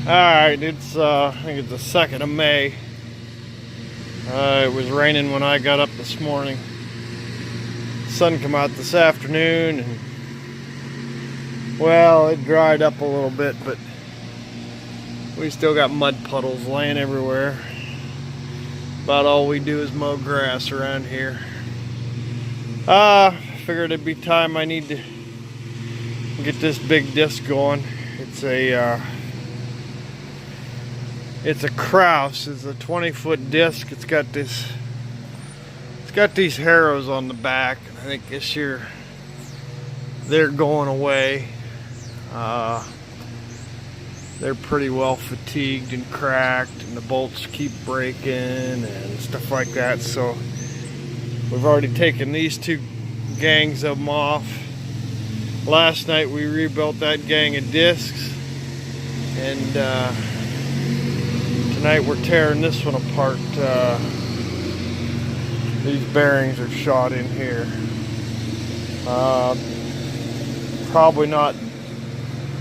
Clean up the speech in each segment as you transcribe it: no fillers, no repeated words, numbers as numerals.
Alright, it's I think it's the 2nd of May. It was raining when I got up this morning. Sun come out this afternoon and well, it dried up a little bit, but we still got mud puddles laying everywhere. About all we do is mow grass around here. Figured it'd be time I need to get this big disc going. It's a Krause. It's a 20-foot disc. It's got these harrows on the back. I think this year they're going away. They're pretty well fatigued and cracked, and the bolts keep breaking and stuff like that. So we've already taken these 2 gangs of them off. Last night we rebuilt that gang of discs, and tonight we're tearing this one apart. These bearings are shot in here. Probably not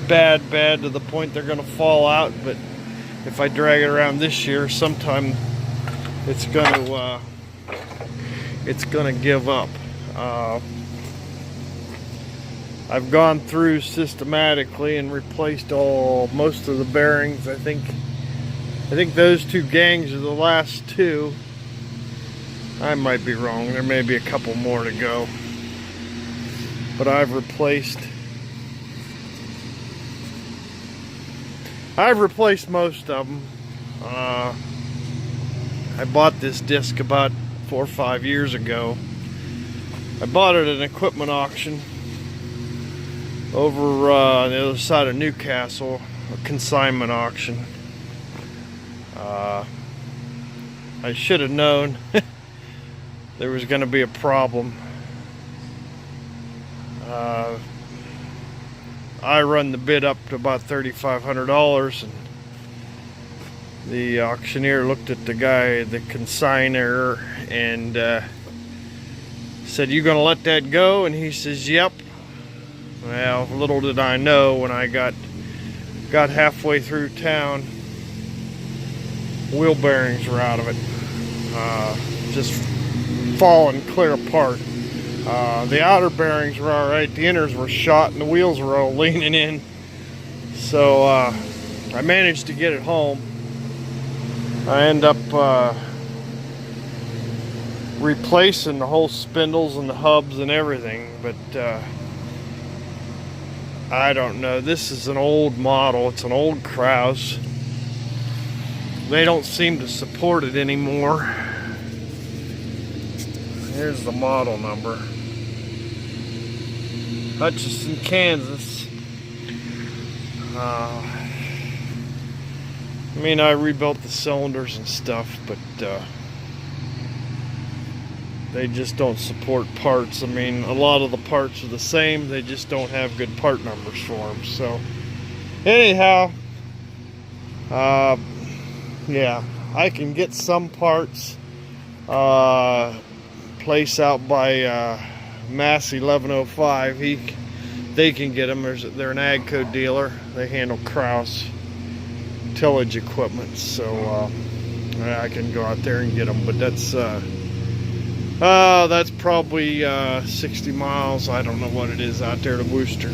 bad to the point they're gonna fall out, but if I drag it around this year, sometime it's gonna give up. I've gone through systematically and replaced most of the bearings. I think those 2 gangs are the last 2. I might be wrong. There may be a couple more to go. But I've replaced most of them. I bought this disc about 4 or 5 years ago. I bought it at an equipment auction over on the other side of Newcastle, a consignment auction. I should have known there was going to be a problem. I run the bid up to about $3,500, and the auctioneer looked at the guy, the consignor, and said, "You gonna let that go?" And he says, "Yep." Well, little did I know, when I got halfway through town, wheel bearings were out of it, just falling clear apart. The outer bearings were alright, the inners were shot, and the wheels were all leaning in. So I managed to get it home. I end up replacing the whole spindles and the hubs and everything, but I don't know. This is an old model. It's an old Krause. They don't seem to support it anymore. Here's the model number. Hutchinson, Kansas. I mean, I rebuilt the cylinders and stuff, but they just don't support parts. I mean, a lot of the parts are the same. They just don't have good part numbers for them. So, anyhow, yeah, I can get some parts. Place out by Massey 1105. They can get them. They're an AGCO dealer. They handle Krause tillage equipment, so I can go out there and get them. But that's probably 60 miles. I don't know what it is out there to Worcester.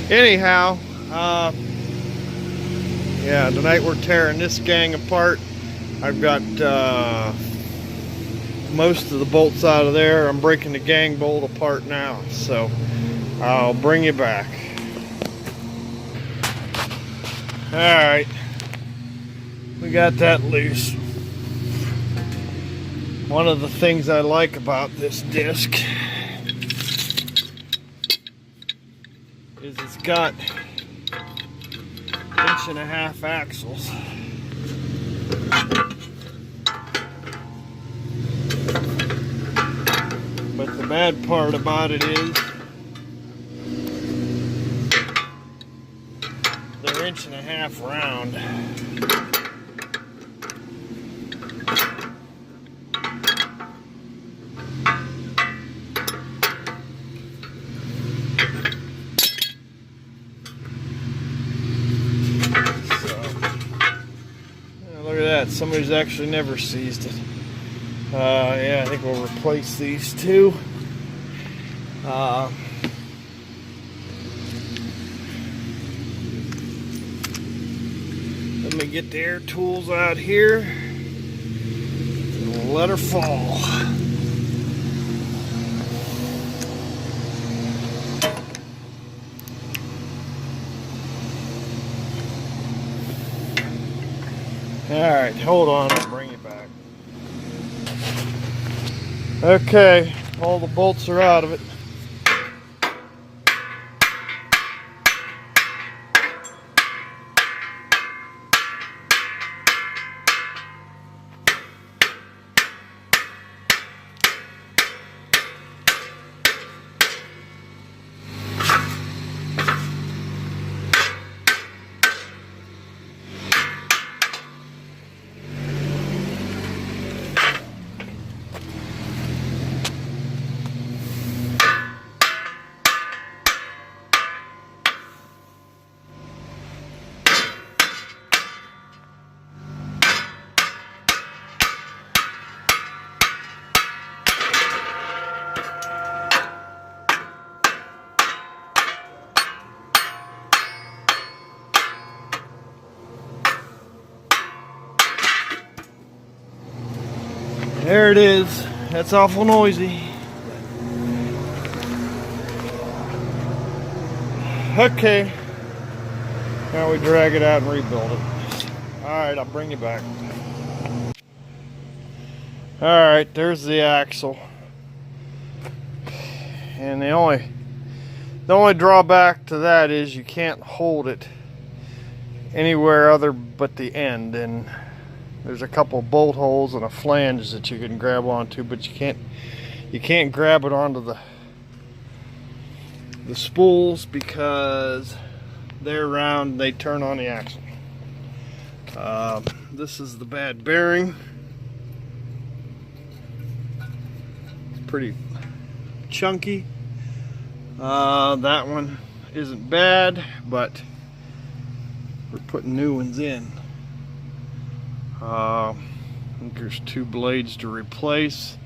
Anyhow, yeah, tonight we're tearing this gang apart. I've got most of the bolts out of there. I'm breaking the gang bolt apart now, so I'll bring you back. Alright, we got that loose. One of the things I like about this disc is it's got 1.5-inch axles. But the bad part about it is they're 1.5 inch round. So that. Somebody's actually never seized it. Yeah, I think we'll replace these two. Let me get the air tools out here and we'll let her fall. Alright, hold on, I'll bring you back. Okay, all the bolts are out of it. There it is. That's awful noisy. Okay. Now we drag it out and rebuild it. Alright, I'll bring you back. Alright, there's the axle. And the only drawback to that is you can't hold it anywhere other but the end, and there's a couple bolt holes and a flange that you can grab onto, but you can't grab it onto the spools because they're round, they turn on the axle. This is the bad bearing. It's pretty chunky. That one isn't bad, but we're putting new ones in. I think there's two blades to replace.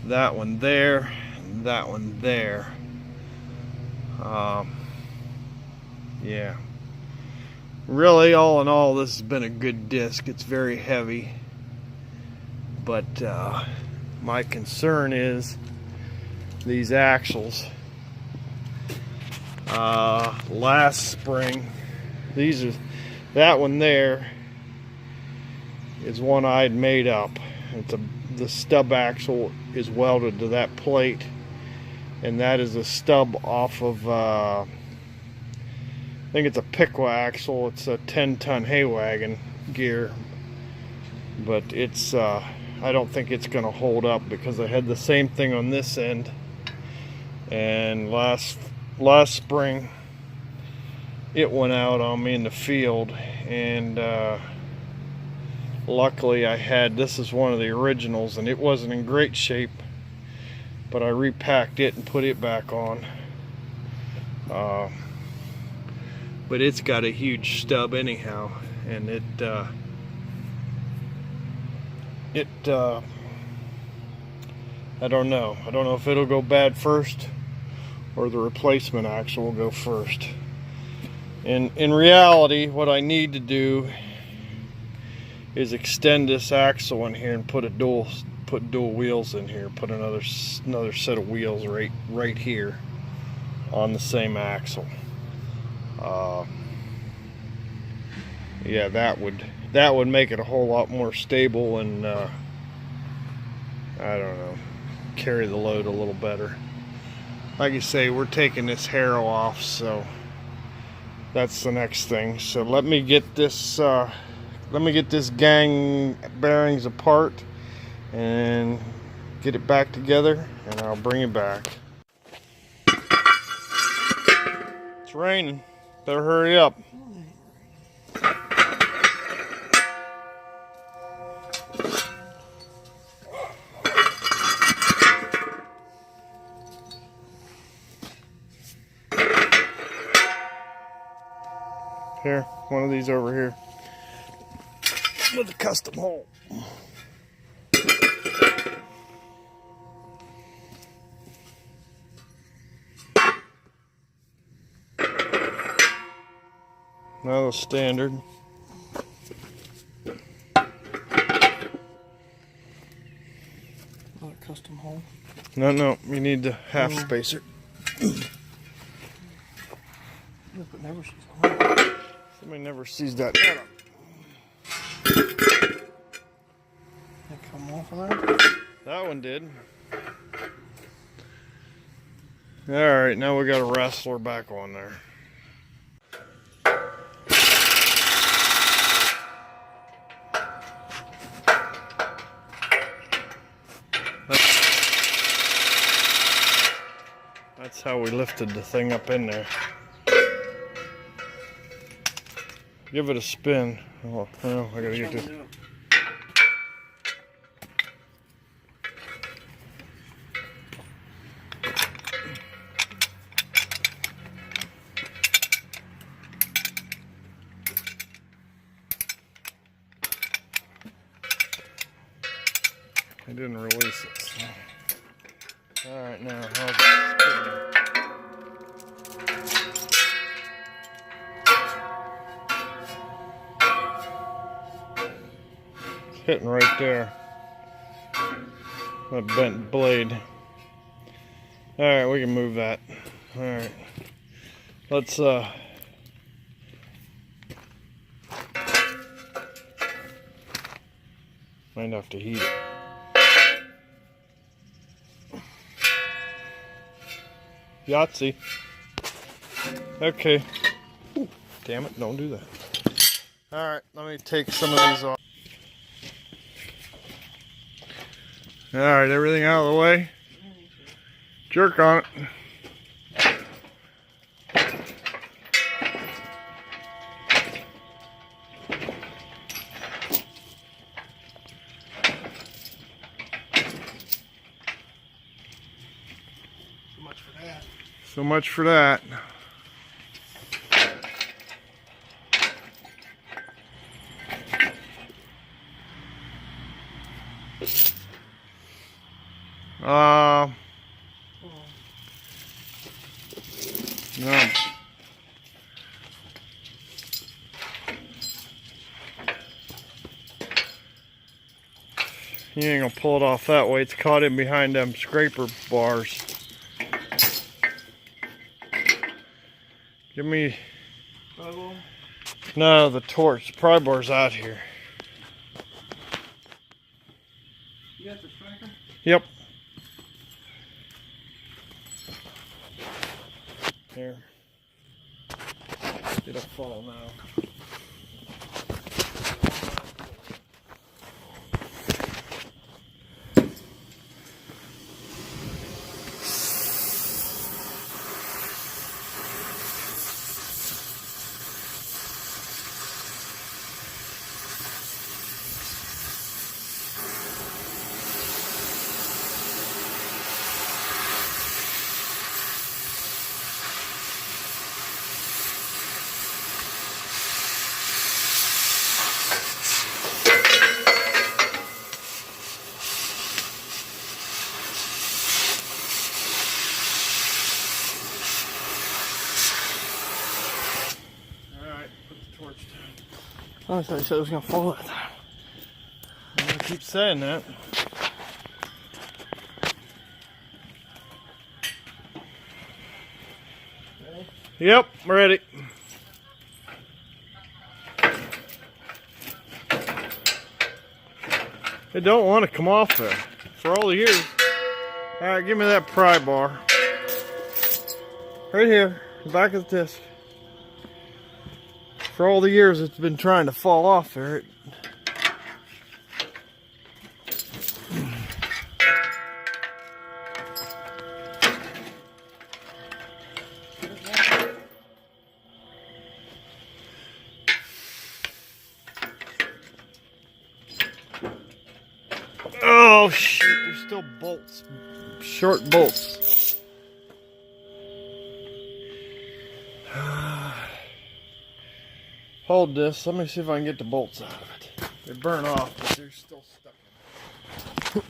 That one there, and that one there. Yeah. Really, all in all, this has been a good disc. It's very heavy. But my concern is these axles. Last spring, that one there is one I'd made up. The stub axle is welded to that plate, and that is a stub off of I think it's a Piqua axle. It's a 10-ton hay wagon gear, but it's I don't think it's gonna hold up because I had the same thing on this end, and last spring it went out on me in the field, and luckily this is one of the originals, and it wasn't in great shape, but I repacked it and put it back on. But it's got a huge stub anyhow, and I don't know if it'll go bad first or the replacement axle will go first. And in reality, what I need to do is extend this axle in here and put dual wheels in here. Put another set of wheels right here on the same axle. Yeah, that would make it a whole lot more stable, and I don't know, carry the load a little better. Like you say, we're taking this harrow off, so that's the next thing. So let me get this gang bearings apart and get it back together, and I'll bring it back. It's raining. Better hurry up. Here, one of these over here. with a custom hole. Now the standard. Not a custom hole. No, you need the half spacer. Somebody never sees that nut up. That come off of that? That one did. Alright, now we got a wrestler back on there. That's how we lifted the thing up in there. Give it a spin. Oh, I gotta get this. I didn't release it. So. Alright, now how's it spinning? It's hitting right there. That bent blade. Alright, we can move that. Alright. Let's might have to heat it. Yahtzee. Okay. Ooh, damn it, don't do that. Alright, let me take some of these off. Alright, everything out of the way. Jerk on it. So much for that. No. You ain't gonna pull it off that way. It's caught in behind them scraper bars. Give me... pry bar? No, the torch. The pry bar's out here. You got the striker? Yep. Here. It'll fall now. Oh, I thought you said it was going to fall that time. I'm going to keep saying that. Ready? Yep, ready. It don't want to come off there. For all the years. Alright, give me that pry bar. Right here, the back of the disc. For all the years it's been trying to fall off there. Oh shoot, there's still bolts. Short bolts. Hold this. Let me see if I can get the bolts out of it. They burn off, but they're still stuck in.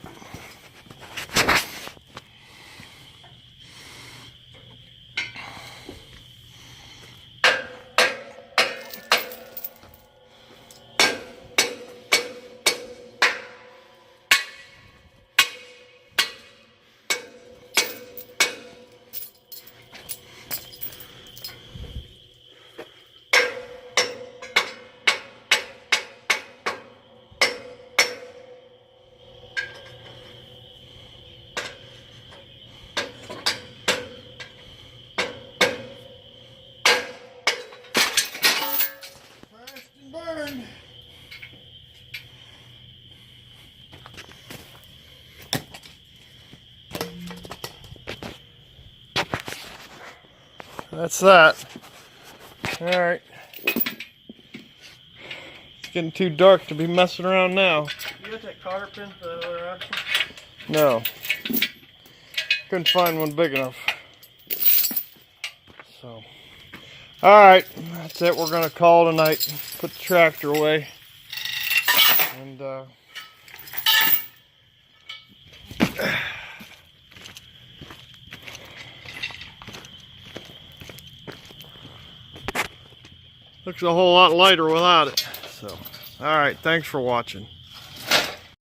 Burn. That's that. Alright. It's getting too dark to be messing around now. You got that cotter pin for that other option? No. Couldn't find one big enough. So. Alright. That's it. We're going to call tonight. Put the tractor away. And, looks a whole lot lighter without it. So, alright, thanks for watching.